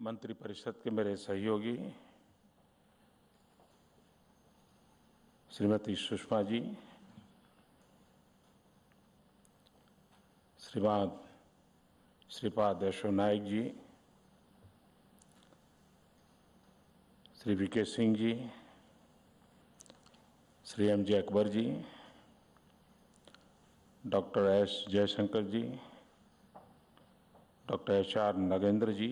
मंत्रिपरिषद के मेरे सहयोगी श्रीमती सुषमा जी, श्रीपाद यशो नायक जी, श्री वीके सिंह जी, श्री एम.जे. अकबर जी, डॉक्टर एस. जयशंकर जी, डॉक्टर एच.आर. नगेंद्र जी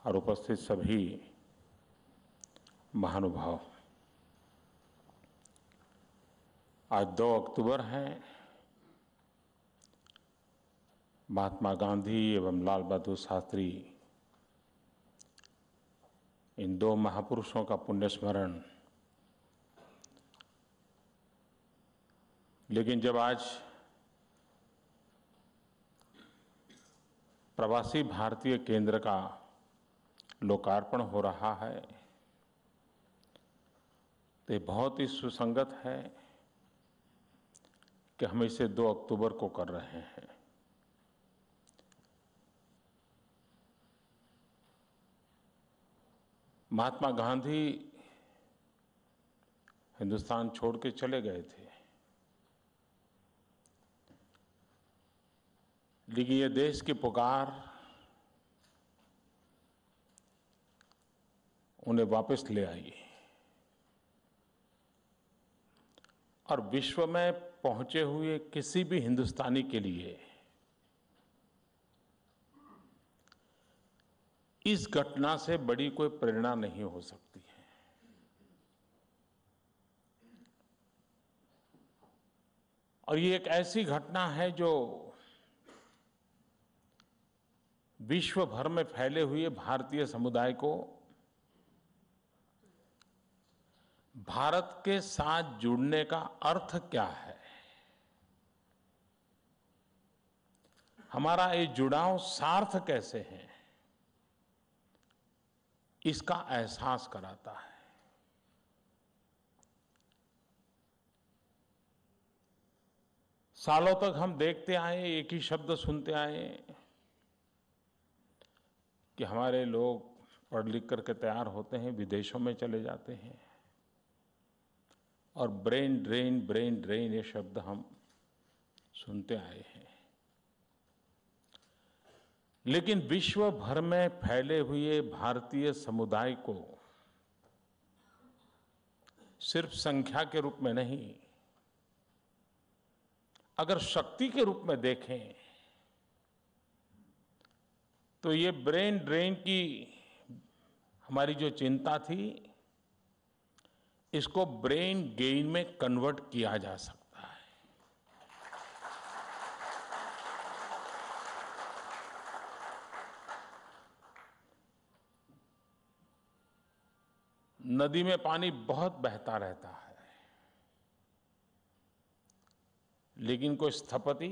और उपस्थित सभी महानुभाव। आज 2 अक्टूबर है। महात्मा गांधी एवं लाल बहादुर शास्त्री, इन 2 महापुरुषों का पुण्य स्मरण। लेकिन जब आज प्रवासी भारतीय केंद्र का लोकार्पण हो रहा है तो ये बहुत ही सुसंगत है कि हम इसे 2 अक्टूबर को कर रहे हैं। महात्मा गांधी हिंदुस्तान छोड़ के चले गए थे, लेकिन ये देश की पुकार उन्हें वापस ले आई और विश्व में पहुंचे हुए किसी भी हिंदुस्तानी के लिए इस घटना से बड़ी कोई प्रेरणा नहीं हो सकती है। और ये एक ऐसी घटना है जो विश्व भर में फैले हुए भारतीय समुदाय को भारत के साथ जुड़ने का अर्थ क्या है, हमारा ये जुड़ाव सार्थ कैसे है, इसका एहसास कराता है। सालों तक हम देखते आए, एक ही शब्द सुनते आए कि हमारे लोग पढ़ लिख करके तैयार होते हैं, विदेशों में चले जाते हैं और ब्रेन ड्रेन ये शब्द हम सुनते आए हैं। लेकिन विश्व भर में फैले हुए भारतीय समुदाय को सिर्फ संख्या के रूप में नहीं, अगर शक्ति के रूप में देखें तो ये ब्रेन ड्रेन की हमारी जो चिंता थी, इसको ब्रेन गेन में कन्वर्ट किया जा सकता है। नदी में पानी बहुत बहता रहता है, लेकिन कोई स्थपति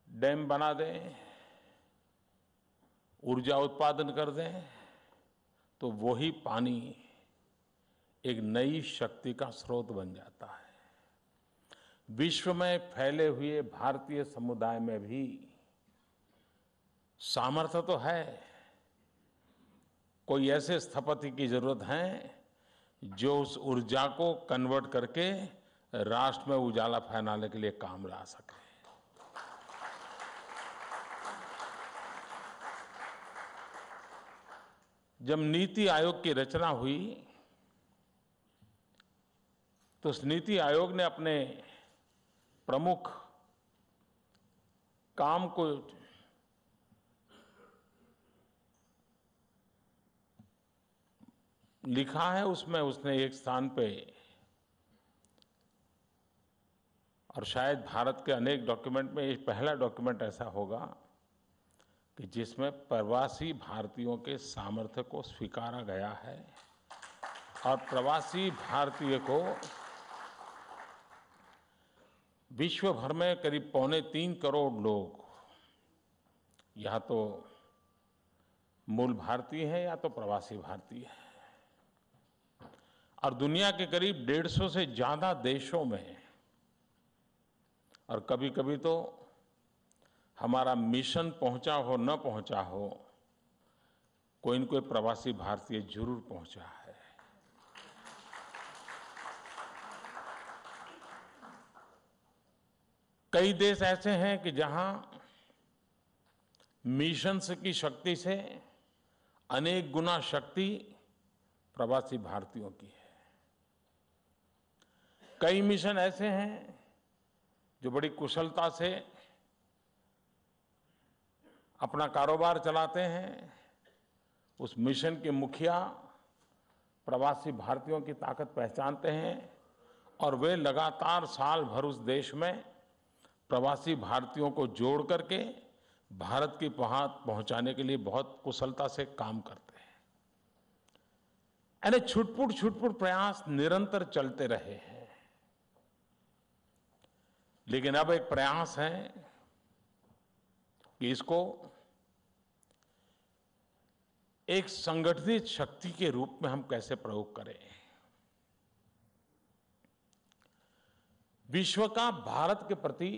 डैम बना दे, ऊर्जा उत्पादन कर दे, तो वही पानी एक नई शक्ति का स्रोत बन जाता है। विश्व में फैले हुए भारतीय समुदाय में भी सामर्थ्य तो है, कोई ऐसे स्थपति की जरूरत है जो उस ऊर्जा को कन्वर्ट करके राष्ट्र में उजाला फैलाने के लिए काम ला सके। जब नीति आयोग की रचना हुई तो उस नीति आयोग ने अपने प्रमुख काम को लिखा है, उसमें उसने एक स्थान पे, और शायद भारत के अनेक डॉक्यूमेंट में ये पहला डॉक्यूमेंट ऐसा होगा कि जिसमें प्रवासी भारतीयों के सामर्थ्य को स्वीकारा गया है और प्रवासी भारतीय को विश्व भर में करीब 2.25 करोड़ लोग या तो मूल भारतीय हैं या तो प्रवासी भारतीय हैं, और दुनिया के करीब 150 से ज्यादा देशों में, और कभी कभी तो हमारा मिशन पहुंचा हो न पहुंचा हो, कोई न कोई प्रवासी भारतीय जरूर पहुंचा है। कई देश ऐसे हैं कि जहां मिशन की शक्ति से अनेक गुना शक्ति प्रवासी भारतीयों की है। कई मिशन ऐसे हैं जो बड़ी कुशलता से अपना कारोबार चलाते हैं। उस मिशन के मुखिया प्रवासी भारतीयों की ताकत पहचानते हैं और वे लगातार साल भर उस देश में प्रवासी भारतीयों को जोड़ करके भारत की पहुंचाने के लिए बहुत कुशलता से काम करते हैं। यानी छुटपुट प्रयास निरंतर चलते रहे हैं। लेकिन अब एक प्रयास है कि इसको एक संगठित शक्ति के रूप में हम कैसे प्रयोग करें। विश्व का भारत के प्रति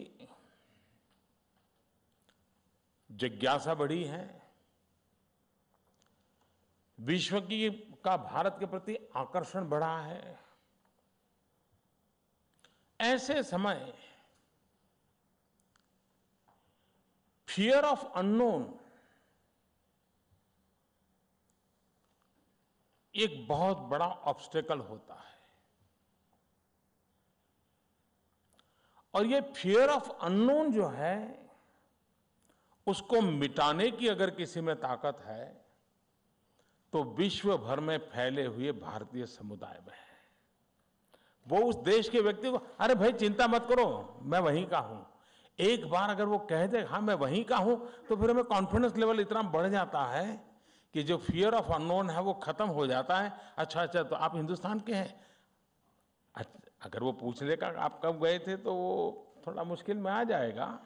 जिज्ञासा बढ़ी है। विश्व का भारत के प्रति आकर्षण बढ़ा है। ऐसे समय फियर ऑफ अननोन एक बहुत बड़ा ऑब्स्टेकल होता है। और ये फियर ऑफ अननोन जो है, उसको मिटाने की अगर किसी में ताकत है तो विश्व भर में फैले हुए भारतीय समुदाय में है। वो उस देश के व्यक्ति को, अरे भाई चिंता मत करो, मैं वहीं का हूं, एक बार अगर वो कह दे हाँ मैं वहीं का हूं, तो फिर हमें कॉन्फिडेंस लेवल इतना बढ़ जाता है कि जो फियर ऑफ अननोन है वो खत्म हो जाता है। अच्छा तो आप हिंदुस्तान के हैं, अगर वो पूछ लेगा आप कब गए थे तो वो थोड़ा मुश्किल में आ जाएगा।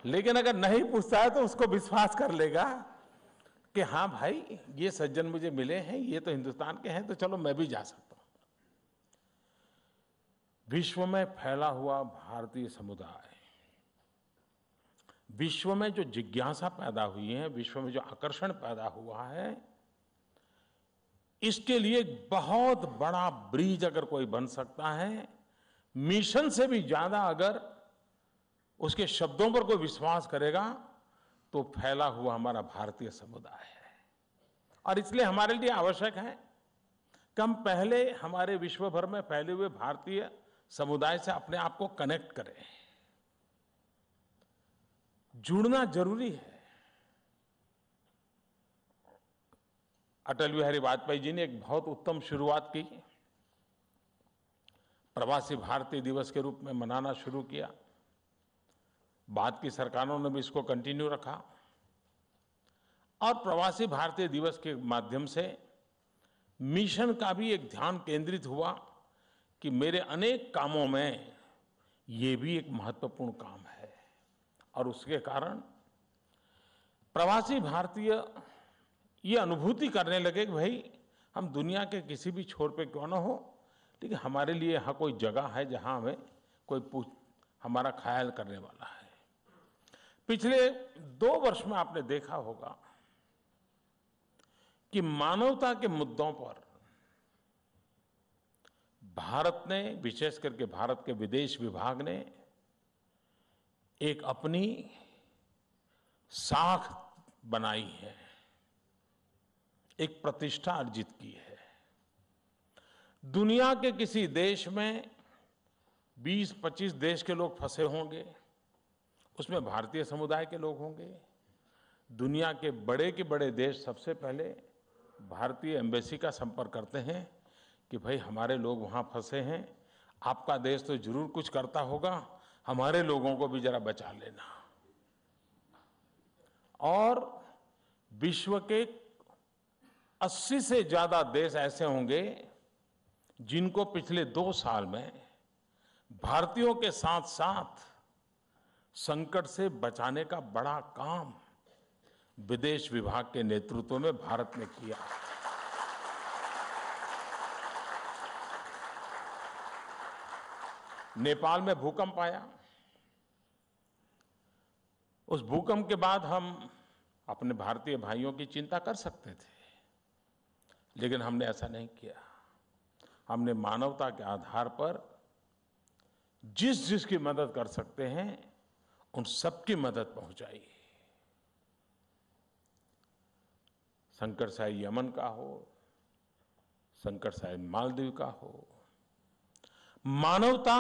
लेकिन अगर नहीं पूछता है तो उसको विश्वास कर लेगा कि हाँ भाई ये सज्जन मुझे मिले हैं, ये तो हिंदुस्तान के हैं, तो चलो मैं भी जा सकता हूं। विश्व में फैला हुआ भारतीय समुदाय, विश्व में जो जिज्ञासा पैदा हुई है, विश्व में जो आकर्षण पैदा हुआ है, इसके लिए एक बहुत बड़ा ब्रिज अगर कोई बन सकता है, मिशन से भी ज्यादा अगर उसके शब्दों पर कोई विश्वास करेगा, तो फैला हुआ हमारा भारतीय समुदाय है। और इसलिए हमारे लिए आवश्यक है कि हम पहले हमारे विश्व भर में फैले हुए भारतीय समुदाय से अपने आप को कनेक्ट करें। जुड़ना जरूरी है। अटल बिहारी वाजपेयी जी ने एक बहुत उत्तम शुरुआत की। प्रवासी भारतीय दिवस के रूप में मनाना शुरू किया। बाद की सरकारों ने भी इसको कंटिन्यू रखा और प्रवासी भारतीय दिवस के माध्यम से मिशन का भी एक ध्यान केंद्रित हुआ कि मेरे अनेक कामों में ये भी एक महत्वपूर्ण काम है। और उसके कारण प्रवासी भारतीय ये अनुभूति करने लगे कि भाई हम दुनिया के किसी भी छोर पे क्यों ना हो, लेकिन हमारे लिए यहाँ कोई जगह है जहाँ हमें कोई हमारा ख्याल करने वाला है। पिछले 2 वर्ष में आपने देखा होगा कि मानवता के मुद्दों पर भारत ने, विशेष करके भारत के विदेश विभाग ने एक अपनी साख बनाई है, एक प्रतिष्ठा अर्जित की है। दुनिया के किसी देश में 20-25 देश के लोग फंसे होंगे, उसमें भारतीय समुदाय के लोग होंगे। दुनिया के बड़े देश सबसे पहले भारतीय एम्बेसी का संपर्क करते हैं कि भाई हमारे लोग वहां फंसे हैं, आपका देश तो जरूर कुछ करता होगा, हमारे लोगों को भी जरा बचा लेना। और विश्व के 80 से ज्यादा देश ऐसे होंगे जिनको पिछले 2 साल में भारतीयों के साथ साथ संकट से बचाने का बड़ा काम विदेश विभाग के नेतृत्व में भारत ने किया। नेपाल में भूकंप आया, उस भूकंप के बाद हम अपने भारतीय भाइयों की चिंता कर सकते थे, लेकिन हमने ऐसा नहीं किया। हमने मानवता के आधार पर जिसकी मदद कर सकते हैं उन सबकी मदद पहुंचाई। संकट शायद यमन का हो, संकट शायद मालदीव का हो, मानवता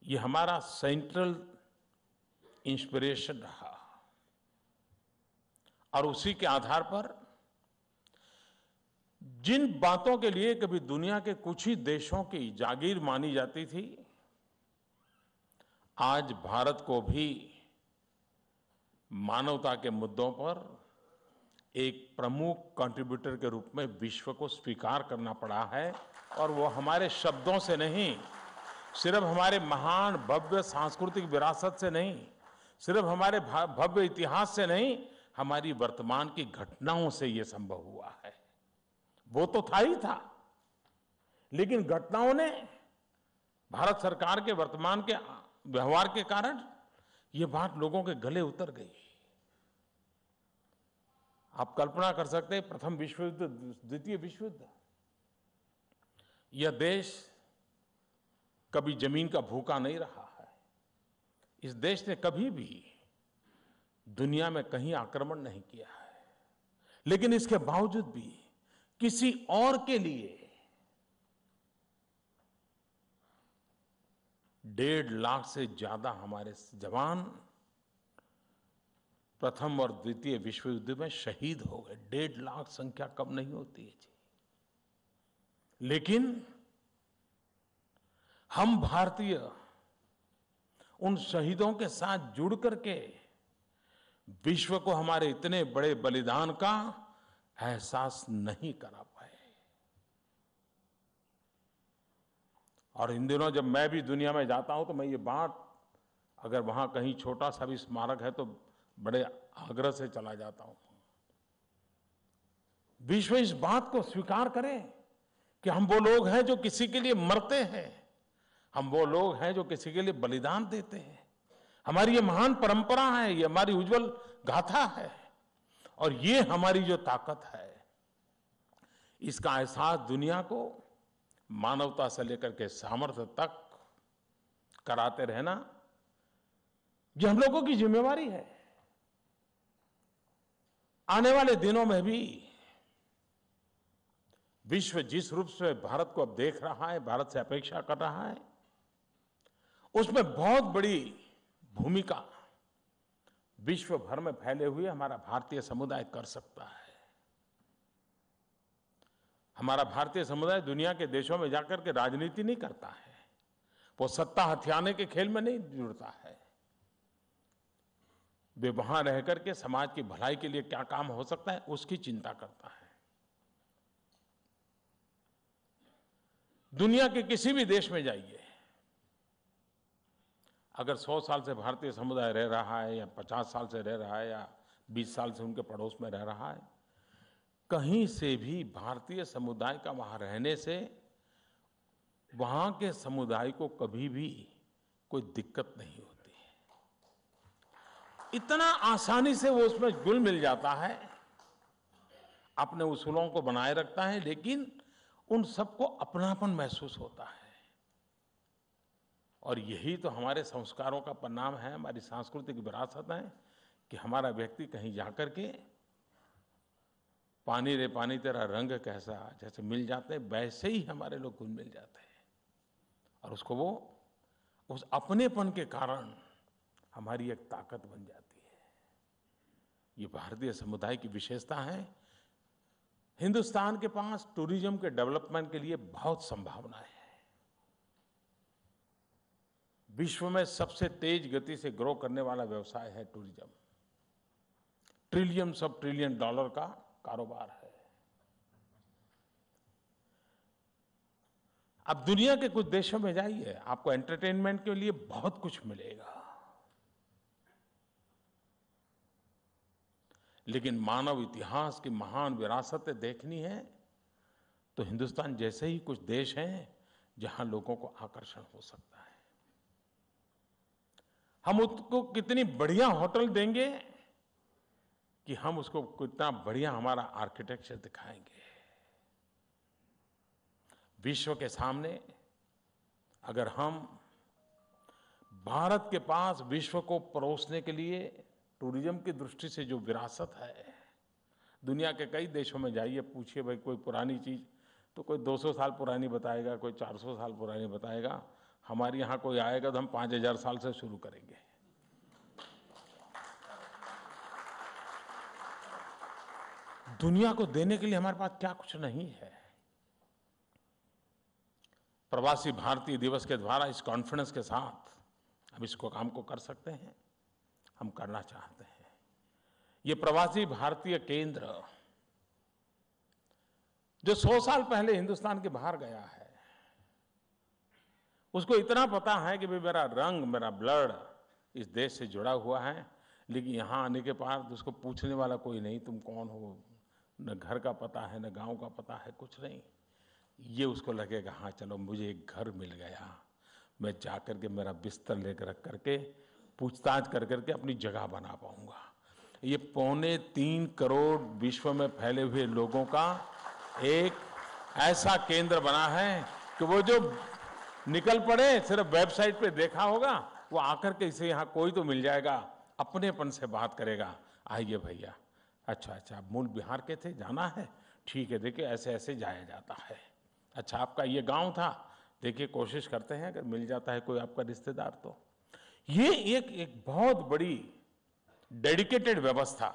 ये हमारा सेंट्रल इंस्पिरेशन रहा और उसी के आधार पर जिन बातों के लिए कभी दुनिया के कुछ ही देशों की जागीर मानी जाती थी, आज भारत को भी मानवता के मुद्दों पर एक प्रमुख कंट्रीब्यूटर के रूप में विश्व को स्वीकार करना पड़ा है। और वो हमारे शब्दों से नहीं, सिर्फ हमारे महान भव्य सांस्कृतिक विरासत से नहीं, सिर्फ हमारे भव्य इतिहास से नहीं, हमारी वर्तमान की घटनाओं से ये संभव हुआ है। वो तो था ही था, लेकिन घटनाओं ने भारत सरकार के वर्तमान के व्यवहार के कारण ये बात लोगों के गले उतर गई। आप कल्पना कर सकते हैं, प्रथम विश्व युद्ध, द्वितीय विश्व युद्ध, यह देश कभी जमीन का भूखा नहीं रहा है। इस देश ने कभी भी दुनिया में कहीं आक्रमण नहीं किया है, लेकिन इसके बावजूद भी किसी और के लिए 1.5 लाख से ज्यादा हमारे जवान प्रथम और द्वितीय विश्व युद्ध में शहीद हो गए। 1.5 लाख संख्या कम नहीं होती है जी। लेकिन हम भारतीय उन शहीदों के साथ जुड़ करके विश्व को हमारे इतने बड़े बलिदान का एहसास नहीं करा पाए। और इन दिनों जब मैं भी दुनिया में जाता हूं तो मैं ये बात, अगर वहां कहीं छोटा सा भी स्मारक है तो बड़े आग्रह से चला जाता हूं। विश्व इस बात को स्वीकार करे कि हम वो लोग हैं जो किसी के लिए मरते हैं, हम वो लोग हैं जो किसी के लिए बलिदान देते हैं। हमारी ये महान परंपरा है, ये हमारी उज्जवल गाथा है, और ये हमारी जो ताकत है, इसका एहसास दुनिया को मानवता से लेकर के सामर्थ्य तक कराते रहना, ये हम लोगों की जिम्मेवारी है। आने वाले दिनों में भी विश्व जिस रूप से भारत को अब देख रहा है, भारत से अपेक्षा कर रहा है, उसमें बहुत बड़ी भूमिका विश्व भर में फैले हुए हमारा भारतीय समुदाय कर सकता है। हमारा भारतीय समुदाय दुनिया के देशों में जाकर के राजनीति नहीं करता है, वो सत्ता हथियाने के खेल में नहीं जुड़ता है। वे वहां रह करके समाज की भलाई के लिए क्या काम हो सकता है उसकी चिंता करता है। दुनिया के किसी भी देश में जाइए, अगर 100 साल से भारतीय समुदाय रह रहा है या 50 साल से रह रहा है या 20 साल से उनके पड़ोस में रह रहा है, कहीं से भी भारतीय समुदाय का वहां रहने से वहां के समुदाय को कभी भी कोई दिक्कत नहीं होती है। इतना आसानी से वो उसमें घुल मिल जाता है, अपने उसूलों को बनाए रखता है, लेकिन उन सबको अपनापन महसूस होता है। और यही तो हमारे संस्कारों का परिणाम है, हमारी सांस्कृतिक विरासत है कि हमारा व्यक्ति कहीं जाकर के पानी रे पानी तेरा रंग कैसा, जैसे मिल जाते हैं वैसे ही हमारे लोग घुल मिल जाते हैं, और उसको वो उस अपनेपन के कारण हमारी एक ताकत बन जाती है। ये भारतीय समुदाय की विशेषता है। हिंदुस्तान के पास टूरिज्म के डेवलपमेंट के लिए बहुत संभावनाएं हैं। विश्व में सबसे तेज गति से ग्रो करने वाला व्यवसाय है tourism. Trillions of trillion dollar का कारोबार है। अब दुनिया के कुछ देशों में जाइए, आपको एंटरटेनमेंट के लिए बहुत कुछ मिलेगा, लेकिन मानव इतिहास की महान विरासतें देखनी है तो हिंदुस्तान जैसे ही कुछ देश हैं जहां लोगों को आकर्षण हो सकता है। हम उसको कितनी बढ़िया होटल देंगे कि हम उसको कितना बढ़िया हमारा आर्किटेक्चर दिखाएंगे। विश्व के सामने अगर हम भारत के पास विश्व को परोसने के लिए टूरिज्म की दृष्टि से जो विरासत है, दुनिया के कई देशों में जाइए, पूछिए भाई कोई पुरानी चीज़, तो कोई 200 साल पुरानी बताएगा, कोई 400 साल पुरानी बताएगा। हमारे यहाँ कोई आएगा तो हम 5000 साल से शुरू करेंगे। दुनिया को देने के लिए हमारे पास क्या कुछ नहीं है। प्रवासी भारतीय दिवस के द्वारा इस कॉन्फिडेंस के साथ हम इसको काम को कर सकते हैं, हम करना चाहते हैं। ये प्रवासी भारतीय केंद्र जो 100 साल पहले हिंदुस्तान के बाहर गया है, उसको इतना पता है कि भाई मेरा रंग, मेरा ब्लड इस देश से जुड़ा हुआ है, लेकिन यहाँ आने के बाद उसको पूछने वाला कोई नहीं, तुम कौन हो, न घर का पता है, न गांव का पता है, कुछ नहीं। ये उसको लगेगा हाँ चलो मुझे एक घर मिल गया, मैं जाकर के मेरा बिस्तर लेकर रख करके पूछताछ कर करके अपनी जगह बना पाऊंगा। ये 3.25 करोड़ विश्व में फैले हुए लोगों का एक ऐसा केंद्र बना है कि वो जो निकल पड़े, सिर्फ वेबसाइट पे देखा होगा, वो आकर के इसे यहाँ कोई तो मिल जाएगा, अपनेपन से बात करेगा, आइए भैया, अच्छा मूल बिहार के थे, जाना है, ठीक है, देखिए ऐसे ऐसे जाया जाता है। अच्छा आपका ये गांव था, देखिए कोशिश करते हैं अगर मिल जाता है कोई आपका रिश्तेदार तो। ये एक बहुत बड़ी डेडिकेटेड व्यवस्था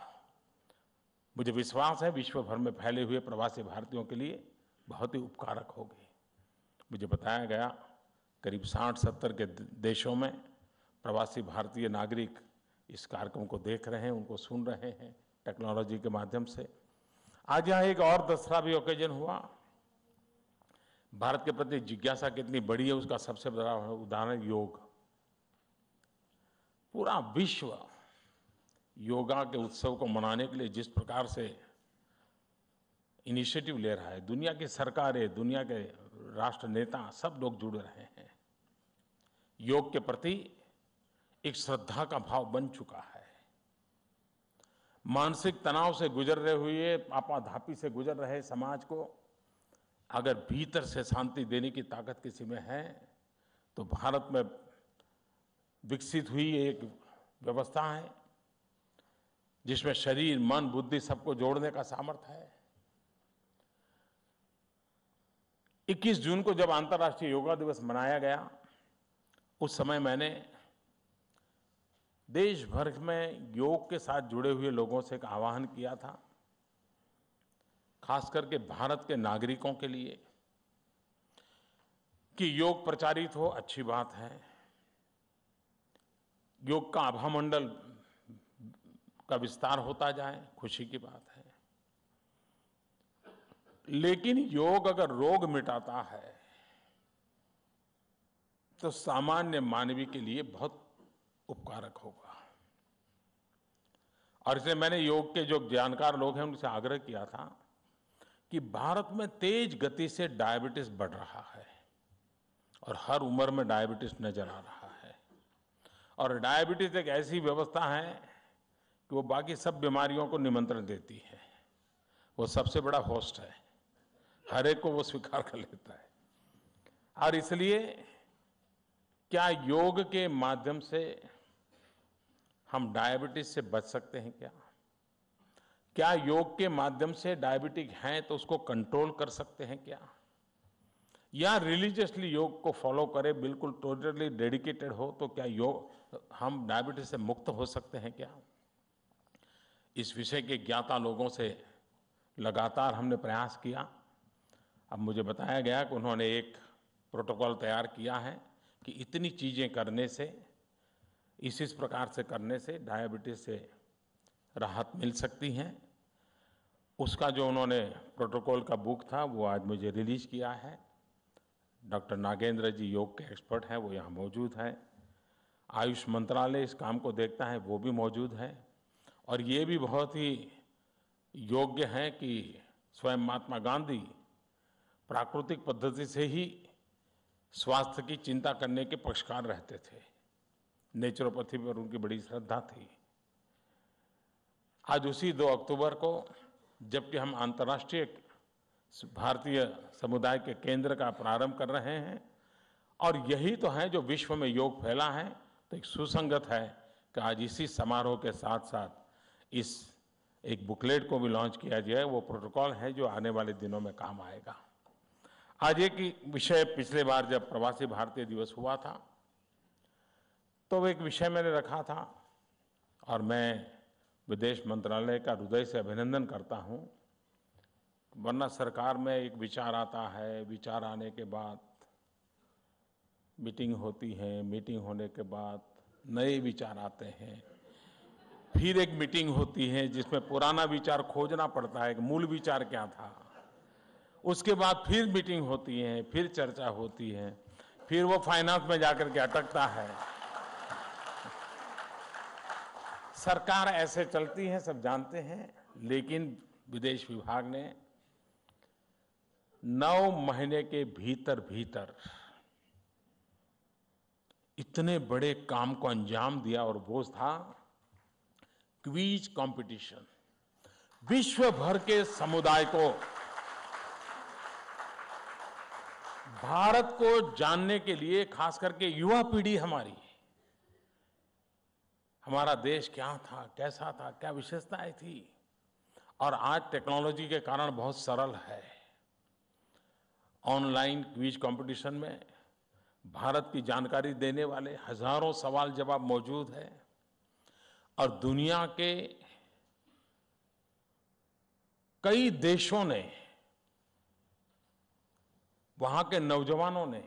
मुझे विश्वास है विश्व भर में फैले हुए प्रवासी भारतीयों के लिए बहुत ही उपकारक होगी। मुझे बताया गया करीब 60-70 के देशों में प्रवासी भारतीय नागरिक इस कार्यक्रम को देख रहे हैं, उनको सुन रहे हैं टेक्नोलॉजी के माध्यम से। आज यहाँ एक और दूसरा भी ओकेजन हुआ। भारत के प्रति जिज्ञासा कितनी बड़ी है उसका सबसे बड़ा उदाहरण योग। पूरा विश्व योगा के उत्सव को मनाने के लिए जिस प्रकार से इनिशिएटिव ले रहा है, दुनिया की सरकारें, दुनिया के राष्ट्र नेता सब लोग जुड़ रहे हैं। योग के प्रति एक श्रद्धा का भाव बन चुका है। मानसिक तनाव से गुजर रहे हुए, आपाधापी से गुजर रहे समाज को अगर भीतर से शांति देने की ताकत किसी में है तो भारत में विकसित हुई एक व्यवस्था है जिसमें शरीर, मन, बुद्धि सबको जोड़ने का सामर्थ्य है। 21 जून को जब अंतर्राष्ट्रीय योगा दिवस मनाया गया, उस समय मैंने देश भर में योग के साथ जुड़े हुए लोगों से एक आह्वान किया था, खास करके भारत के नागरिकों के लिए, कि योग प्रचारित हो, अच्छी बात है, योग का आभा मंडल का विस्तार होता जाए, खुशी की बात है, लेकिन योग अगर रोग मिटाता है तो सामान्य मानवी के लिए बहुत उपकारक होगा। और इसलिए मैंने योग के जो जानकार लोग हैं उनसे आग्रह किया था कि भारत में तेज गति से डायबिटीज बढ़ रहा है और हर उम्र में डायबिटीज नजर आ रहा है, और डायबिटीज एक ऐसी व्यवस्था है कि वो बाकी सब बीमारियों को निमंत्रण देती है, वो सबसे बड़ा होस्ट है, हर एक को वो स्वीकार कर लेता है। और इसलिए क्या योग के माध्यम से हम डायबिटीज से बच सकते हैं क्या? क्या योग के माध्यम से डायबिटिक हैं तो उसको कंट्रोल कर सकते हैं क्या? या रिलीजियसली योग को फॉलो करें, बिल्कुल टोटली डेडिकेटेड हो, तो क्या योग हम डायबिटीज से मुक्त हो सकते हैं क्या? इस विषय के ज्ञाता लोगों से लगातार हमने प्रयास किया। अब मुझे बताया गया कि उन्होंने एक प्रोटोकॉल तैयार किया है कि इतनी चीज़ें करने से, इस प्रकार से करने से डायबिटीज से राहत मिल सकती है। उसका जो उन्होंने प्रोटोकॉल का बुक था वो आज मुझे रिलीज किया है। डॉक्टर नागेंद्र जी योग के एक्सपर्ट हैं, वो यहाँ मौजूद हैं। आयुष मंत्रालय इस काम को देखता है, वो भी मौजूद है। और ये भी बहुत ही योग्य है कि स्वयं महात्मा गांधी प्राकृतिक पद्धति से ही स्वास्थ्य की चिंता करने के पक्षकार रहते थे। नेचुरोपैथी पर उनकी बड़ी श्रद्धा थी। आज उसी 2 अक्टूबर को, जबकि हम अंतर्राष्ट्रीय भारतीय समुदाय के केंद्र का प्रारंभ कर रहे हैं, और यही तो है जो विश्व में योग फैला है, तो एक सुसंगत है कि आज इसी समारोह के साथ साथ इस एक बुकलेट को भी लॉन्च किया जाए। वो प्रोटोकॉल है जो आने वाले दिनों में काम आएगा। आज एक विषय, पिछले बार जब प्रवासी भारतीय दिवस हुआ था तो एक विषय मैंने रखा था, और मैं विदेश मंत्रालय का हृदय से अभिनंदन करता हूं। वरना सरकार में एक विचार आता है, विचार आने के बाद मीटिंग होती है, मीटिंग होने के बाद नए विचार आते हैं, फिर एक मीटिंग होती है जिसमें पुराना विचार खोजना पड़ता है कि मूल विचार क्या था, उसके बाद फिर मीटिंग होती है, फिर चर्चा होती है, फिर वो फाइनेंस में जाकर के अटकता है। सरकार ऐसे चलती है, सब जानते हैं। लेकिन विदेश विभाग ने 9 महीने के भीतर भीतर इतने बड़े काम को अंजाम दिया, और वो था क्विज कंपटीशन। विश्व भर के समुदाय को भारत को जानने के लिए, खास करके युवा पीढ़ी हमारा देश क्या था, कैसा था, क्या विशेषताएं थी, और आज टेक्नोलॉजी के कारण बहुत सरल है। ऑनलाइन क्विज कंपटीशन में भारत की जानकारी देने वाले हजारों सवाल जवाब मौजूद है, और दुनिया के कई देशों ने, वहां के नौजवानों ने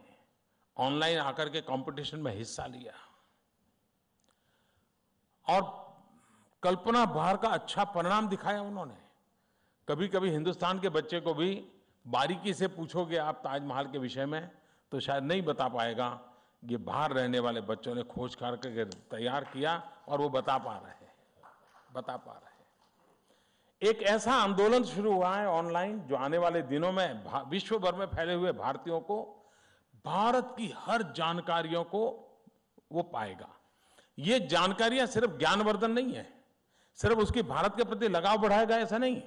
ऑनलाइन आकर के कंपटीशन में हिस्सा लिया, और कल्पना बाहर का अच्छा परिणाम दिखाया उन्होंने। कभी कभी हिंदुस्तान के बच्चे को भी बारीकी से पूछोगे आप ताजमहल के विषय में तो शायद नहीं बता पाएगा। ये बाहर रहने वाले बच्चों ने खोज करके तैयार किया, और वो बता पा रहे हैं। एक ऐसा आंदोलन शुरू हुआ है ऑनलाइन, जो आने वाले दिनों में विश्व भर में फैले हुए भारतीयों को भारत की हर जानकारियों को वो पाएगा। ये जानकारियां सिर्फ ज्ञानवर्धन नहीं है, सिर्फ उसकी भारत के प्रति लगाव बढ़ाएगा ऐसा नहीं।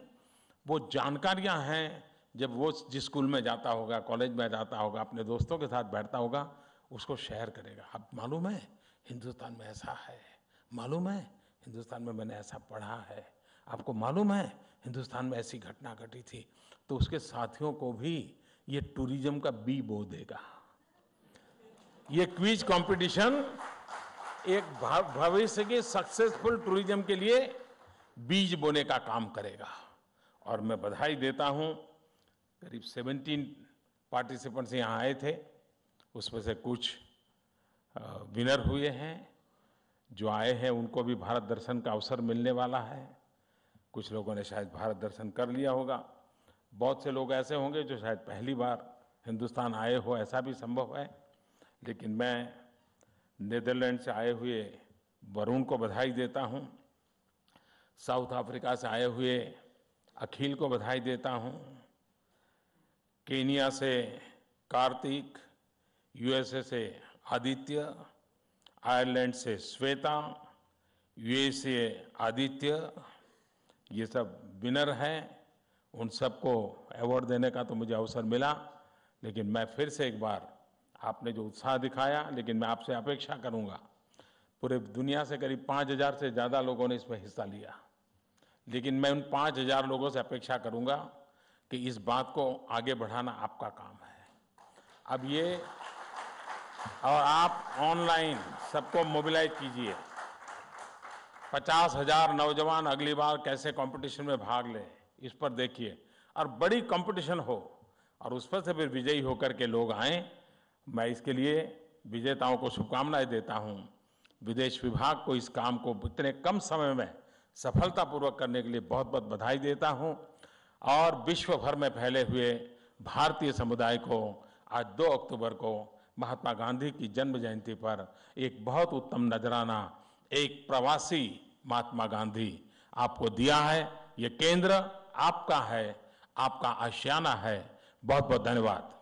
वो जानकारियां हैं, जब वो जिस स्कूल में जाता होगा, कॉलेज में जाता होगा, अपने दोस्तों के साथ बैठता होगा, उसको शेयर करेगा। अब मालूम है हिंदुस्तान में ऐसा है, मालूम है हिंदुस्तान में मैंने ऐसा पढ़ा है, आपको मालूम है हिंदुस्तान में ऐसी घटना घटी थी। तो उसके साथियों को भी ये टूरिज्म का बी बो देगा। ये क्विज कंपटीशन एक भविष्य के सक्सेसफुल टूरिज्म के लिए बीज बोने का काम करेगा। और मैं बधाई देता हूं, करीब 17 पार्टिसिपेंट्स यहाँ आए थे, उसमें से कुछ विनर हुए हैं। जो आए हैं उनको भी भारत दर्शन का अवसर मिलने वाला है। कुछ लोगों ने शायद भारत दर्शन कर लिया होगा, बहुत से लोग ऐसे होंगे जो शायद पहली बार हिंदुस्तान आए हो, ऐसा भी संभव है। लेकिन मैं नीदरलैंड से आए हुए वरुण को बधाई देता हूं, साउथ अफ्रीका से आए हुए अखिल को बधाई देता हूं, केनिया से कार्तिक, यूएसए से आदित्य, आयरलैंड से श्वेता, यूएसए आदित्य, ये सब विनर हैं। उन सबको अवार्ड देने का तो मुझे अवसर मिला। लेकिन मैं फिर से एक बार, आपने जो उत्साह दिखाया, लेकिन मैं आपसे अपेक्षा करूंगा, पूरे दुनिया से करीब 5,000 से ज़्यादा लोगों ने इसमें हिस्सा लिया, लेकिन मैं उन 5,000 लोगों से अपेक्षा करूंगा कि इस बात को आगे बढ़ाना आपका काम है। अब ये, और आप ऑनलाइन सबको मोबिलाइज कीजिए। 50,000 नौजवान अगली बार कैसे कंपटीशन में भाग लें, इस पर देखिए, और बड़ी कंपटीशन हो, और उस पर से फिर विजयी होकर के लोग आएं। मैं इसके लिए विजेताओं को शुभकामनाएं देता हूं। विदेश विभाग को इस काम को इतने कम समय में सफलतापूर्वक करने के लिए बहुत बहुत बधाई देता हूं, और विश्व भर में फैले हुए भारतीय समुदाय को आज 2 अक्टूबर को महात्मा गांधी की जन्म जयंती पर एक बहुत उत्तम नजराना, एक प्रवासी महात्मा गांधी आपको दिया है। ये केंद्र आपका है, आपका आशियाना है। बहुत बहुत धन्यवाद।